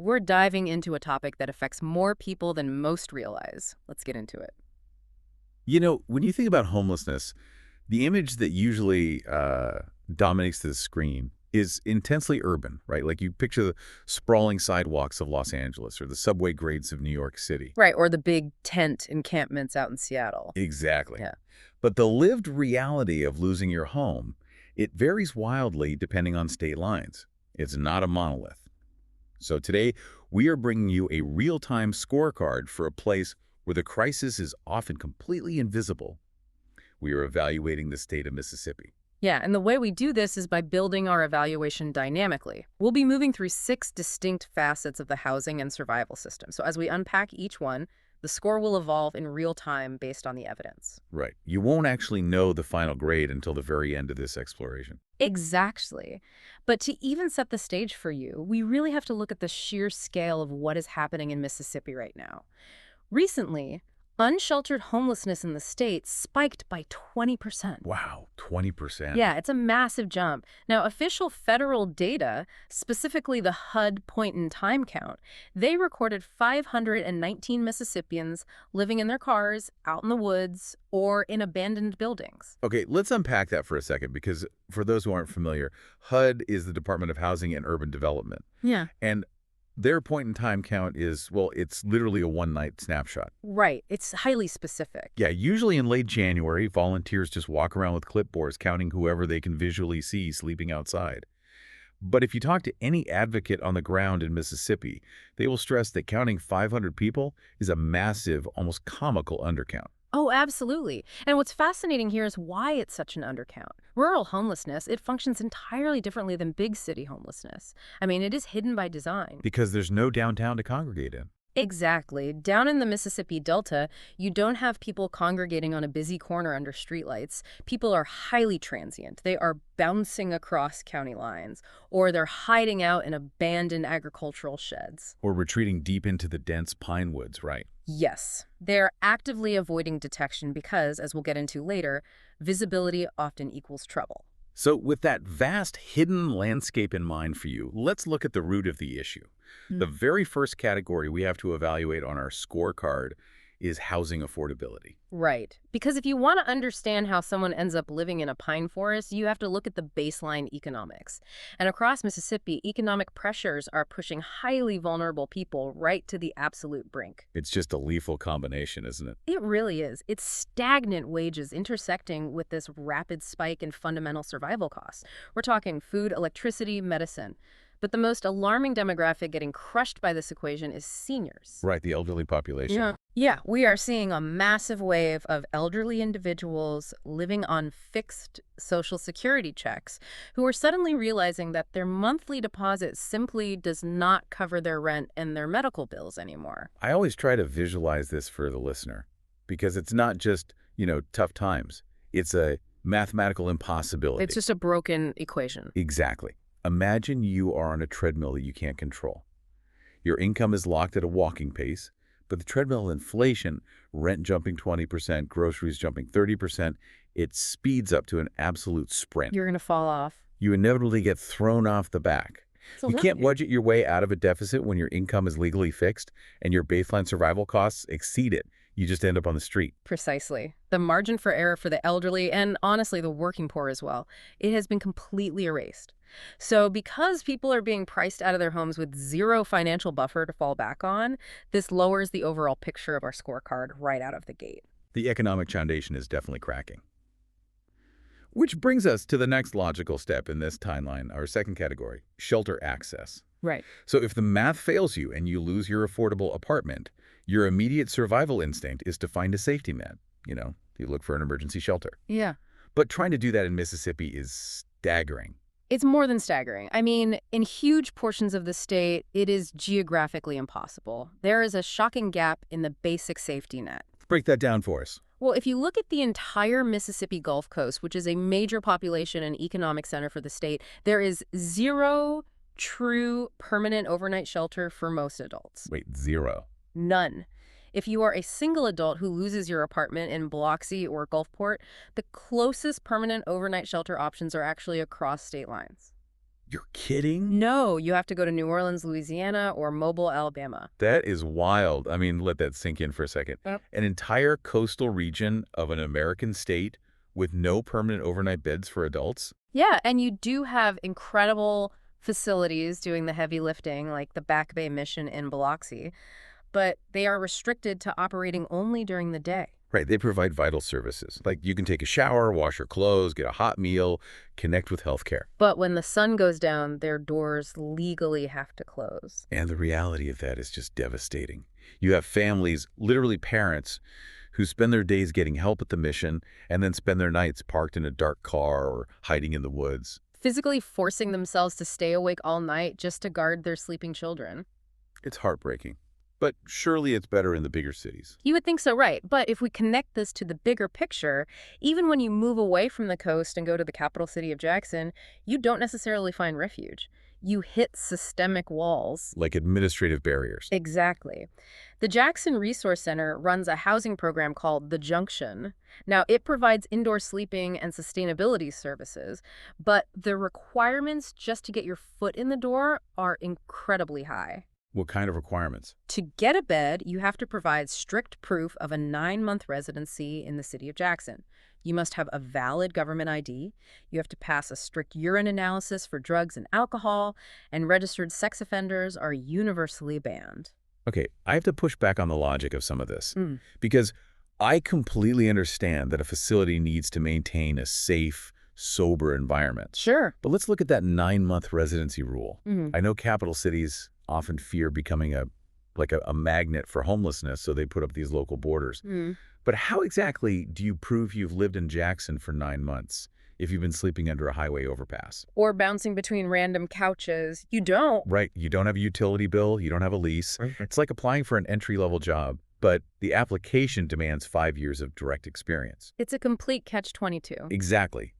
we're diving into a topic that affects more people than most realize. Let's get into it. When you think about homelessness, the image that usually dominates the screen is intensely urban, right? Like you picture the sprawling sidewalks of Los Angeles or the subway grades of New York City. Right, or the big tent encampments out in Seattle. Exactly. Yeah. But the lived reality of losing your home, it varies wildly depending on state lines. It's not a monolith. So today, we are bringing you a real-time scorecard for a place where the crisis is often completely invisible. We are evaluating the state of Mississippi. Yeah, and the way we do this is by building our evaluation dynamically. We'll be moving through 6 distinct facets of the housing and survival system. So as we unpack each one, the score will evolve in real time based on the evidence. Right. You won't actually know the final grade until the very end of this exploration. Exactly. But to even set the stage for you, we really have to look at the sheer scale of what is happening in Mississippi right now. Recently, unsheltered homelessness in the state spiked by 20%. Wow, 20%. Yeah, it's a massive jump. Now, official federal data, specifically the HUD point-in-time count, they recorded 519 Mississippians living in their cars, out in the woods, or in abandoned buildings. Okay, let's unpack that for a second because for those who aren't familiar, HUD is the Department of Housing and Urban Development. Yeah. And their point-in-time count is, well, it's literally a one-night snapshot. Right. It's highly specific. Yeah, usually in late January, volunteers just walk around with clipboards counting whoever they can visually see sleeping outside. But if you talk to any advocate on the ground in Mississippi, they will stress that counting 500 people is a massive, almost comical undercount. Oh, absolutely. And what's fascinating here is why it's such an undercount. Rural homelessness, it functions entirely differently than big city homelessness. I mean, it is hidden by design. Because there's no downtown to congregate in. Exactly. Down in the Mississippi Delta, you don't have people congregating on a busy corner under streetlights. People are highly transient. They are bouncing across county lines, or they're hiding out in abandoned agricultural sheds. Or retreating deep into the dense pine woods, right? Yes, they're actively avoiding detection because, as we'll get into later, visibility often equals trouble. So with that vast hidden landscape in mind for you, let's look at the root of the issue. The very first category we have to evaluate on our scorecard is housing affordability. Right. Because if you want to understand how someone ends up living in a pine forest, you have to look at the baseline economics. And across Mississippi, economic pressures are pushing highly vulnerable people right to the absolute brink. It's just a lethal combination, isn't it? It really is. It's stagnant wages intersecting with this rapid spike in fundamental survival costs. We're talking food, electricity, medicine. But the most alarming demographic getting crushed by this equation is seniors. Right, the elderly population. Yeah, we are seeing a massive wave of elderly individuals living on fixed Social Security checks who are suddenly realizing that their monthly deposit simply does not cover their rent and their medical bills anymore. I always try to visualize this for the listener because it's not just, tough times. It's a mathematical impossibility. It's just a broken equation. Exactly. Imagine you are on a treadmill that you can't control. Your income is locked at a walking pace, but the treadmill inflation, rent jumping 20%, groceries jumping 30%, it speeds up to an absolute sprint. You're going to fall off. You inevitably get thrown off the back. So You can't budget your way out of a deficit when your income is legally fixed and your baseline survival costs exceed it. You just end up on the street. Precisely. The margin for error for the elderly and honestly the working poor as well, it has been completely erased. So because people are being priced out of their homes with zero financial buffer to fall back on, this lowers the overall picture of our scorecard right out of the gate. The economic foundation is definitely cracking. Which brings us to the next logical step in this timeline, our second category, shelter access. Right. So if the math fails you and you lose your affordable apartment, your immediate survival instinct is to find a safety net. You look for an emergency shelter. Yeah. But trying to do that in Mississippi is staggering. It's more than staggering. I mean, in huge portions of the state, it is geographically impossible. There is a shocking gap in the basic safety net. Break that down for us. Well, if you look at the entire Mississippi Gulf Coast, which is a major population and economic center for the state, there is zero true permanent overnight shelter for most adults. Wait, zero? None. If you are a single adult who loses your apartment in Biloxi or Gulfport, the closest permanent overnight shelter options are actually across state lines. You're kidding? No, you have to go to New Orleans, Louisiana, or Mobile, Alabama. That is wild. I mean, let that sink in for a second. Yep. An entire coastal region of an American state with no permanent overnight beds for adults? Yeah, and you do have incredible facilities doing the heavy lifting, like the Back Bay Mission in Biloxi, but they are restricted to operating only during the day. Right, they provide vital services. Like you can take a shower, wash your clothes, get a hot meal, connect with healthcare. But when the sun goes down, their doors legally have to close. And the reality of that is just devastating. You have families, literally parents, who spend their days getting help at the mission and then spend their nights parked in a dark car or hiding in the woods. Physically forcing themselves to stay awake all night just to guard their sleeping children. It's heartbreaking. But surely it's better in the bigger cities. You would think so, right? But if we connect this to the bigger picture, even when you move away from the coast and go to the capital city of Jackson, you don't necessarily find refuge. You hit systemic walls. Like administrative barriers. Exactly. The Jackson Resource Center runs a housing program called The Junction. Now, it provides indoor sleeping and sustainability services, but the requirements just to get your foot in the door are incredibly high. What kind of requirements? To get a bed, you have to provide strict proof of a 9-month residency in the city of Jackson. You must have a valid government ID. You have to pass a strict urine analysis for drugs and alcohol, and registered sex offenders are universally banned. Okay, I have to push back on the logic of some of this. Because I completely understand that a facility needs to maintain a safe, sober environment. Sure. But let's look at that 9-month residency rule. Mhm. I know capital cities often fear becoming a magnet for homelessness, so they put up these local borders. But how exactly do you prove you've lived in Jackson for 9 months if you've been sleeping under a highway overpass? Or bouncing between random couches. You don't. Right, you don't have a utility bill, you don't have a lease. It's like applying for an entry-level job, but the application demands 5 years of direct experience. It's a complete catch-22. Exactly.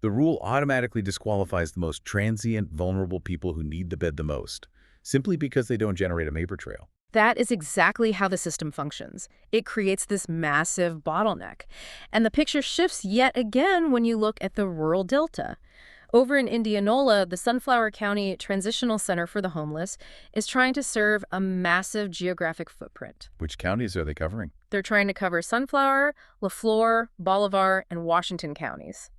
The rule automatically disqualifies the most transient, vulnerable people who need the bed the most, simply because they don't generate a vapor trail. That is exactly how the system functions. It creates this massive bottleneck. And the picture shifts yet again when you look at the rural delta. Over in Indianola, the Sunflower County Transitional Center for the Homeless is trying to serve a massive geographic footprint. Which counties are they covering? They're trying to cover Sunflower, LaFleur, Bolivar, and Washington counties.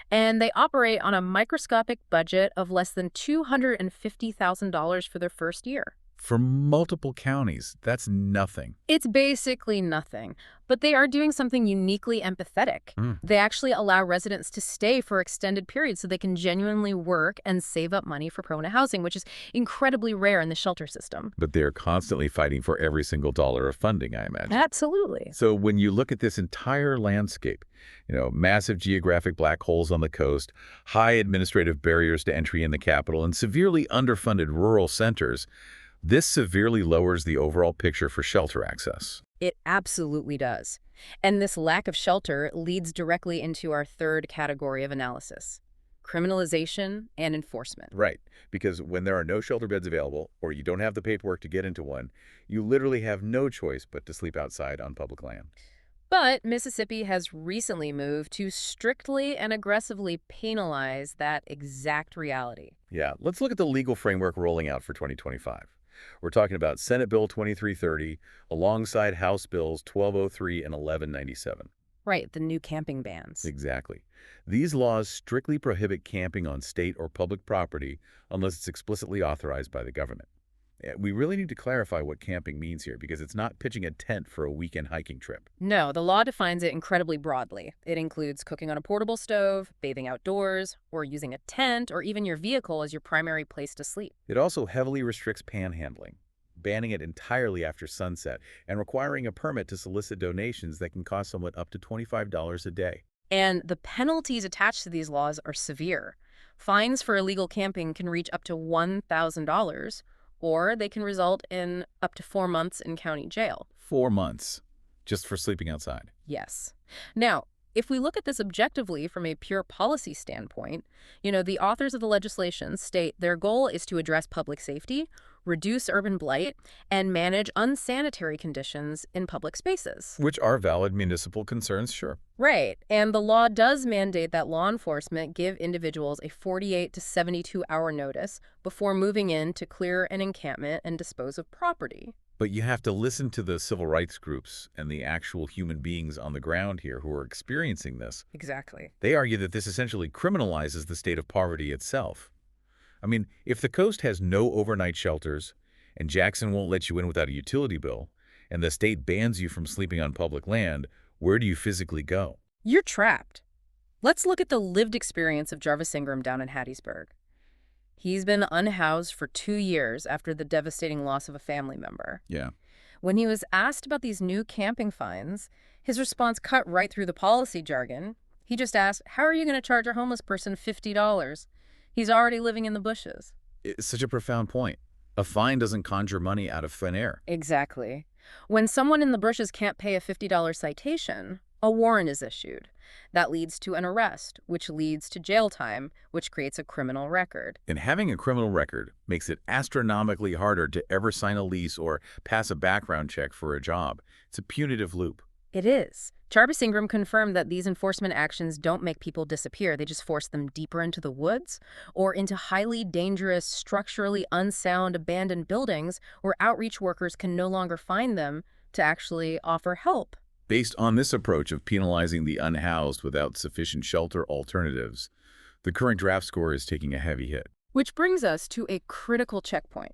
And they operate on a microscopic budget of less than $250,000 for their first year. For multiple counties, that's nothing. It's basically nothing, but they are doing something uniquely empathetic. They actually allow residents to stay for extended periods so they can genuinely work and save up money for permanent housing, which is incredibly rare in the shelter system. But they're constantly fighting for every single dollar of funding, I imagine. Absolutely. So when you look at this entire landscape, massive geographic black holes on the coast, high administrative barriers to entry in the capital, and severely underfunded rural centers, this severely lowers the overall picture for shelter access. It absolutely does. And this lack of shelter leads directly into our third category of analysis: criminalization and enforcement. Right, because when there are no shelter beds available, or you don't have the paperwork to get into one, you literally have no choice but to sleep outside on public land. But Mississippi has recently moved to strictly and aggressively penalize that exact reality. Yeah, let's look at the legal framework rolling out for 2025. We're talking about Senate Bill 2330 alongside House Bills 1203 and 1197. Right, the new camping bans. Exactly. These laws strictly prohibit camping on state or public property unless it's explicitly authorized by the government. We really need to clarify what camping means here, because it's not pitching a tent for a weekend hiking trip. No, the law defines it incredibly broadly. It includes cooking on a portable stove, bathing outdoors, or using a tent, or even your vehicle as your primary place to sleep. It also heavily restricts panhandling, banning it entirely after sunset, and requiring a permit to solicit donations that can cost someone up to $25 a day. And the penalties attached to these laws are severe. Fines for illegal camping can reach up to $1,000, or they can result in up to 4 months in county jail. 4 months, just for sleeping outside. Yes. Now, if we look at this objectively from a pure policy standpoint, the authors of the legislation state their goal is to address public safety, reduce urban blight, and manage unsanitary conditions in public spaces. Which are valid municipal concerns, sure. Right, and the law does mandate that law enforcement give individuals a 48 to 72-hour notice before moving in to clear an encampment and dispose of property. But you have to listen to the civil rights groups and the actual human beings on the ground here who are experiencing this. Exactly. They argue that this essentially criminalizes the state of poverty itself. I mean, if the coast has no overnight shelters, and Jackson won't let you in without a utility bill, and the state bans you from sleeping on public land, where do you physically go? You're trapped. Let's look at the lived experience of Jarvis Ingram down in Hattiesburg. He's been unhoused for 2 years after the devastating loss of a family member. Yeah. When he was asked about these new camping fines, his response cut right through the policy jargon. He just asked, how are you going to charge a homeless person $50? He's already living in the bushes. It's such a profound point. A fine doesn't conjure money out of thin air. Exactly. When someone in the bushes can't pay a $50 citation, a warrant is issued. That leads to an arrest, which leads to jail time, which creates a criminal record. And having a criminal record makes it astronomically harder to ever sign a lease or pass a background check for a job. It's a punitive loop. It is. Jarvis Ingram confirmed that these enforcement actions don't make people disappear. They just force them deeper into the woods or into highly dangerous, structurally unsound, abandoned buildings where outreach workers can no longer find them to actually offer help. Based on this approach of penalizing the unhoused without sufficient shelter alternatives, the current draft score is taking a heavy hit. Which brings us to a critical checkpoint.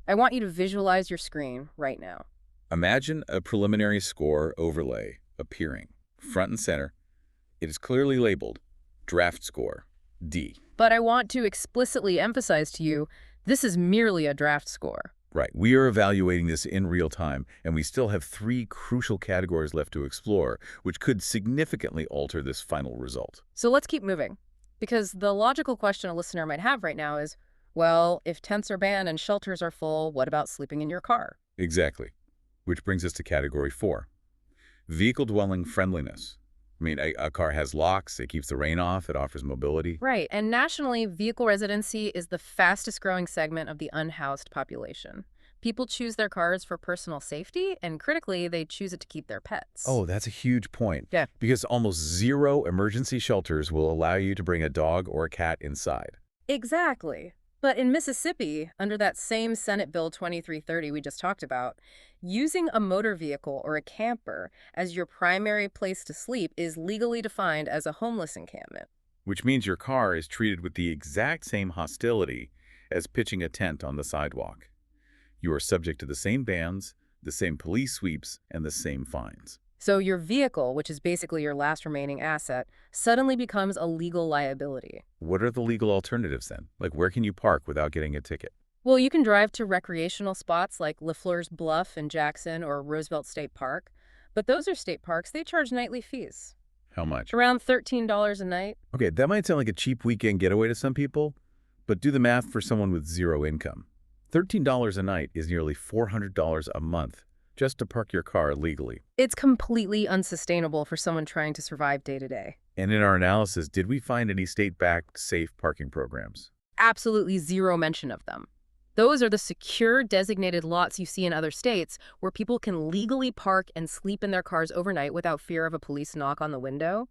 I want you to visualize your screen right now. Imagine a preliminary score overlay appearing front and center. It is clearly labeled draft score, D. But I want to explicitly emphasize to you, this is merely a draft score. Right. We are evaluating this in real time, and we still have 3 crucial categories left to explore, which could significantly alter this final result. So let's keep moving. Because the logical question a listener might have right now is, well, if tents are banned and shelters are full, what about sleeping in your car? Exactly. Which brings us to category 4, vehicle dwelling friendliness. I mean, a car has locks, it keeps the rain off, it offers mobility. Right, and nationally, vehicle residency is the fastest growing segment of the unhoused population. People choose their cars for personal safety, and critically, they choose it to keep their pets. Oh, that's a huge point. Yeah. Because almost 0 emergency shelters will allow you to bring a dog or a cat inside. Exactly. But in Mississippi, under that same Senate Bill 2330 we just talked about, using a motor vehicle or a camper as your primary place to sleep is legally defined as a homeless encampment. Which means your car is treated with the exact same hostility as pitching a tent on the sidewalk. You are subject to the same bans, the same police sweeps, and the same fines. So your vehicle, which is basically your last remaining asset, suddenly becomes a legal liability. What are the legal alternatives then? Like, where can you park without getting a ticket? Well, you can drive to recreational spots like LaFleur's Bluff in Jackson or Roosevelt State Park. But those are state parks. They charge nightly fees. How much? Around $13 a night. Okay, that might sound like a cheap weekend getaway to some people, but do the math for someone with 0 income. $13 a night is nearly $400 a month just to park your car legally. It's completely unsustainable for someone trying to survive day to day. And in our analysis, did we find any state-backed safe parking programs? Absolutely zero mention of them. Those are the secure designated lots you see in other states where people can legally park and sleep in their cars overnight without fear of a police knock on the window.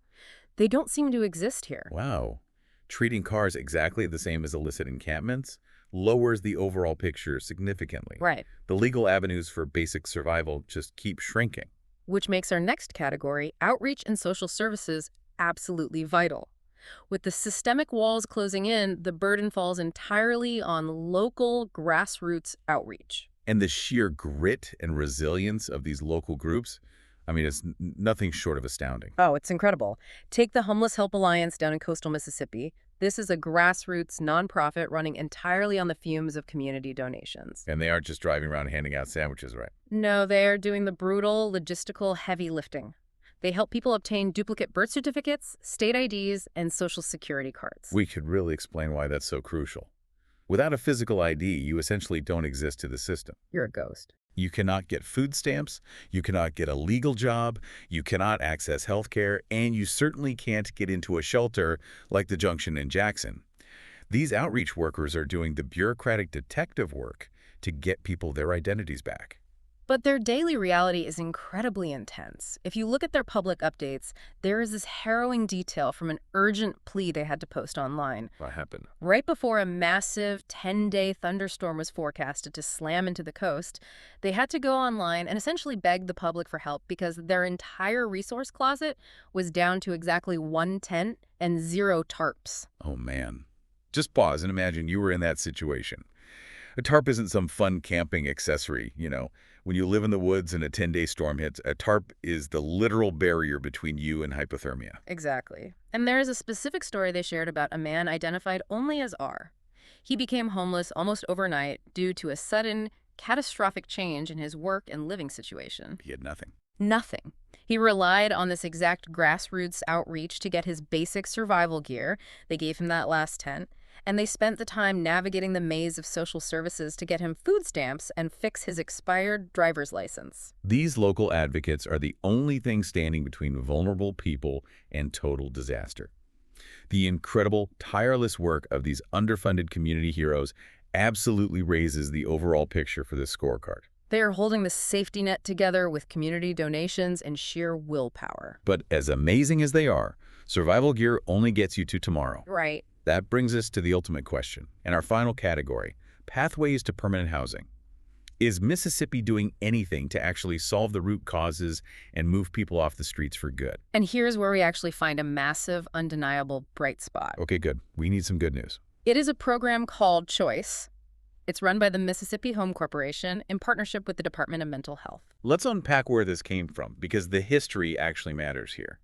They don't seem to exist here. Wow. Treating cars exactly the same as illicit encampments lowers the overall picture significantly. Right. The legal avenues for basic survival just keep shrinking. Which makes our next category, outreach and social services, absolutely vital. With the systemic walls closing in, the burden falls entirely on local grassroots outreach. And the sheer grit and resilience of these local groups, I mean, it's nothing short of astounding. Oh, it's incredible. Take the Homeless Help Alliance down in coastal Mississippi. This is a grassroots nonprofit running entirely on the fumes of community donations. And they aren't just driving around handing out sandwiches, right? No, they're doing the brutal, logistical, heavy lifting. They help people obtain duplicate birth certificates, state IDs, and social security cards. We could really explain why that's so crucial. Without a physical ID, you essentially don't exist to the system. You're a ghost. You cannot get food stamps, you cannot get a legal job, you cannot access health care, and you certainly can't get into a shelter like the Junction in Jackson. These outreach workers are doing the bureaucratic detective work to get people their identities back. But their daily reality is incredibly intense. If you look at their public updates, there is this harrowing detail from an urgent plea they had to post online. What happened? Right before a massive 10-day thunderstorm was forecasted to slam into the coast, they had to go online and essentially beg the public for help because their entire resource closet was down to exactly one tent and 0 tarps. Oh, man. Just pause and imagine you were in that situation. A tarp isn't some fun camping accessory, you know. When you live in the woods and a 10-day storm hits, a tarp is the literal barrier between you and hypothermia. Exactly. And there is a specific story they shared about a man identified only as R. He became homeless almost overnight due to a sudden, catastrophic change in his work and living situation. He had nothing. Nothing. He relied on this exact grassroots outreach to get his basic survival gear. They gave him that last tent. And they spent the time navigating the maze of social services to get him food stamps and fix his expired driver's license. These local advocates are the only thing standing between vulnerable people and total disaster. The incredible, tireless work of these underfunded community heroes absolutely raises the overall picture for this scorecard. They are holding the safety net together with community donations and sheer willpower. But as amazing as they are, survival gear only gets you to tomorrow. Right. That brings us to the ultimate question, and our final category, pathways to permanent housing. Is Mississippi doing anything to actually solve the root causes and move people off the streets for good? And here's where we actually find a massive, undeniable bright spot. Okay, good. We need some good news. It is a program called Choice. It's run by the Mississippi Home Corporation in partnership with the Department of Mental Health. Let's unpack where this came from, because the history actually matters here.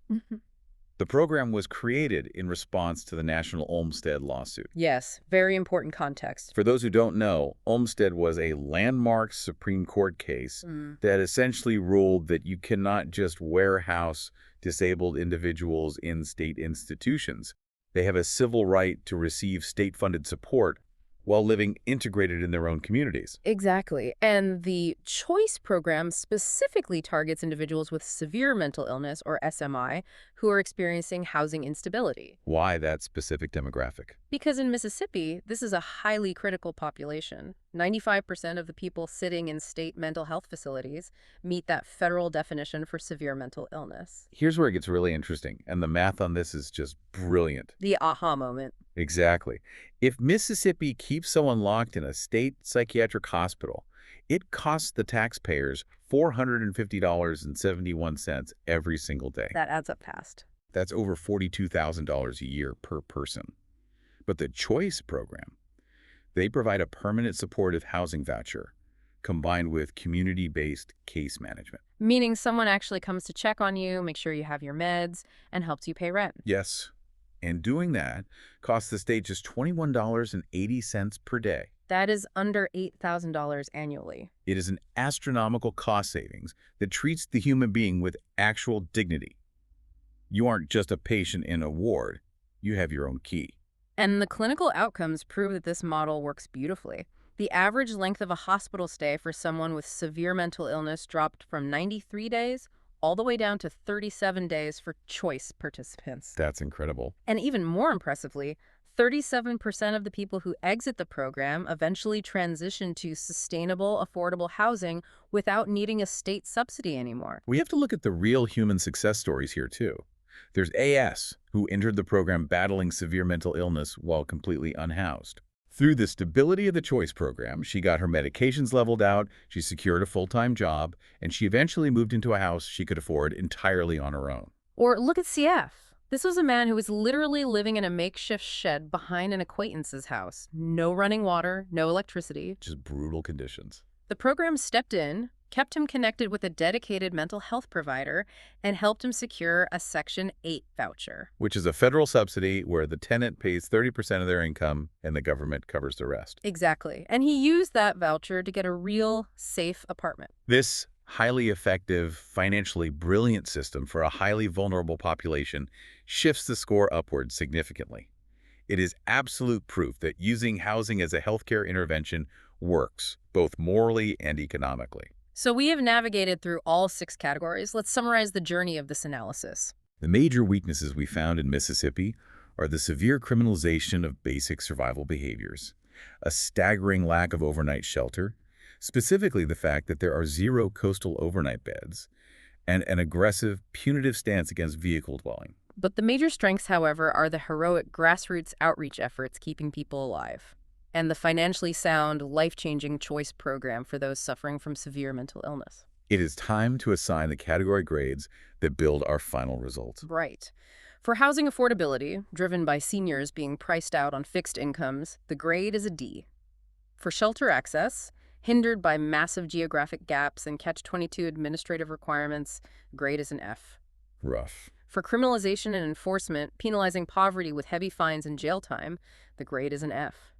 The program was created in response to the National Olmstead lawsuit. Yes, very important context. For those who don't know, Olmstead was a landmark Supreme Court case that essentially ruled that you cannot just warehouse disabled individuals in state institutions. They have a civil right to receive state-funded support while living integrated in their own communities. Exactly. And the Choice program specifically targets individuals with severe mental illness, or SMI, who are experiencing housing instability. Why that specific demographic? Because in Mississippi, this is a highly critical population. 95% of the people sitting in state mental health facilities meet that federal definition for severe mental illness. Here's where it gets really interesting, and the math on this is just brilliant. The aha moment. Exactly. If Mississippi keeps someone locked in a state psychiatric hospital, it costs the taxpayers $450.71 every single day. That adds up fast. That's over $42,000 a year per person. But the Choice program, they provide a permanent supportive housing voucher combined with community-based case management. Meaning someone actually comes to check on you, make sure you have your meds, and helps you pay rent. Yes. And doing that costs the state just $21.80 per day. That is under $8,000 annually. It is an astronomical cost savings that treats the human being with actual dignity. You aren't just a patient in a ward. You have your own key. And the clinical outcomes prove that this model works beautifully. The average length of a hospital stay for someone with severe mental illness dropped from 93 days all the way down to 37 days for Choice participants. That's incredible. And even more impressively, 37% of the people who exit the program eventually transition to sustainable, affordable housing without needing a state subsidy anymore. We have to look at the real human success stories here, too. There's AS, who entered the program battling severe mental illness while completely unhoused. Through the stability of the Choice program, she got her medications leveled out, she secured a full-time job, and she eventually moved into a house she could afford entirely on her own. Or look at CF. This was a man who was literally living in a makeshift shed behind an acquaintance's house. No running water, no electricity. Just brutal conditions. The program stepped in, kept him connected with a dedicated mental health provider, and helped him secure a Section 8 voucher. Which is a federal subsidy where the tenant pays 30% of their income and the government covers the rest. Exactly. And he used that voucher to get a real, safe apartment. This highly effective, financially brilliant system for a highly vulnerable population shifts the score upward significantly. It is absolute proof that using housing as a healthcare intervention works, both morally and economically. So we have navigated through all 6 categories. Let's summarize the journey of this analysis. The major weaknesses we found in Mississippi are the severe criminalization of basic survival behaviors, a staggering lack of overnight shelter, Specifically, the fact that there are zero coastal overnight beds and an aggressive, punitive stance against vehicle dwelling. But the major strengths, however, are the heroic grassroots outreach efforts keeping people alive, and the financially sound, life-changing choice program for those suffering from severe mental illness. It is time to assign the category grades that build our final result. Right. For housing affordability, driven by seniors being priced out on fixed incomes, the grade is a D. For shelter access, hindered by massive geographic gaps and Catch-22 administrative requirements, grade is an F. Rough. For criminalization and enforcement, penalizing poverty with heavy fines and jail time, the grade is an F.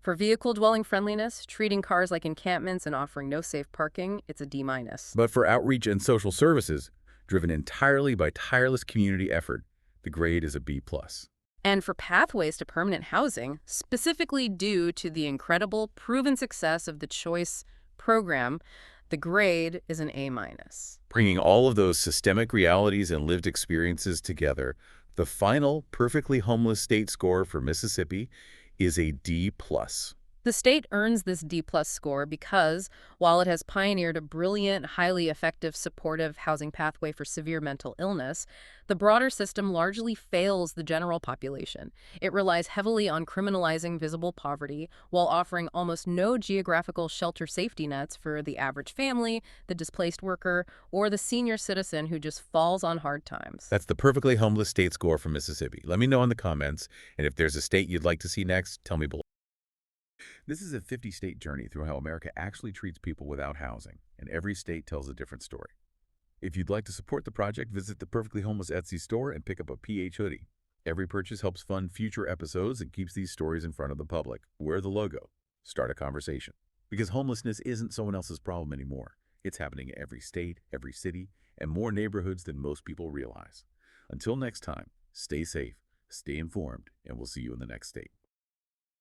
For vehicle dwelling friendliness, treating cars like encampments and offering no safe parking, it's a D-. But for outreach and social services, driven entirely by tireless community effort, the grade is a B+. And for pathways to permanent housing, specifically due to the incredible proven success of the Choice program, the grade is an A-. Bringing all of those systemic realities and lived experiences together, the final perfectly homeless state score for Mississippi is a D+. The state earns this D+ score because, while it has pioneered a brilliant, highly effective, supportive housing pathway for severe mental illness, the broader system largely fails the general population. It relies heavily on criminalizing visible poverty while offering almost no geographical shelter safety nets for the average family, the displaced worker, or the senior citizen who just falls on hard times. That's the perfectly homeless state score for Mississippi. Let me know in the comments, and if there's a state you'd like to see next, tell me below. This is a 50-state journey through how America actually treats people without housing, and every state tells a different story. If you'd like to support the project, visit the Perfectly Homeless Etsy store and pick up a PH hoodie. Every purchase helps fund future episodes and keeps these stories in front of the public. Wear the logo. Start a conversation. Because homelessness isn't someone else's problem anymore. It's happening in every state, every city, and more neighborhoods than most people realize. Until next time, stay safe, stay informed, and we'll see you in the next state.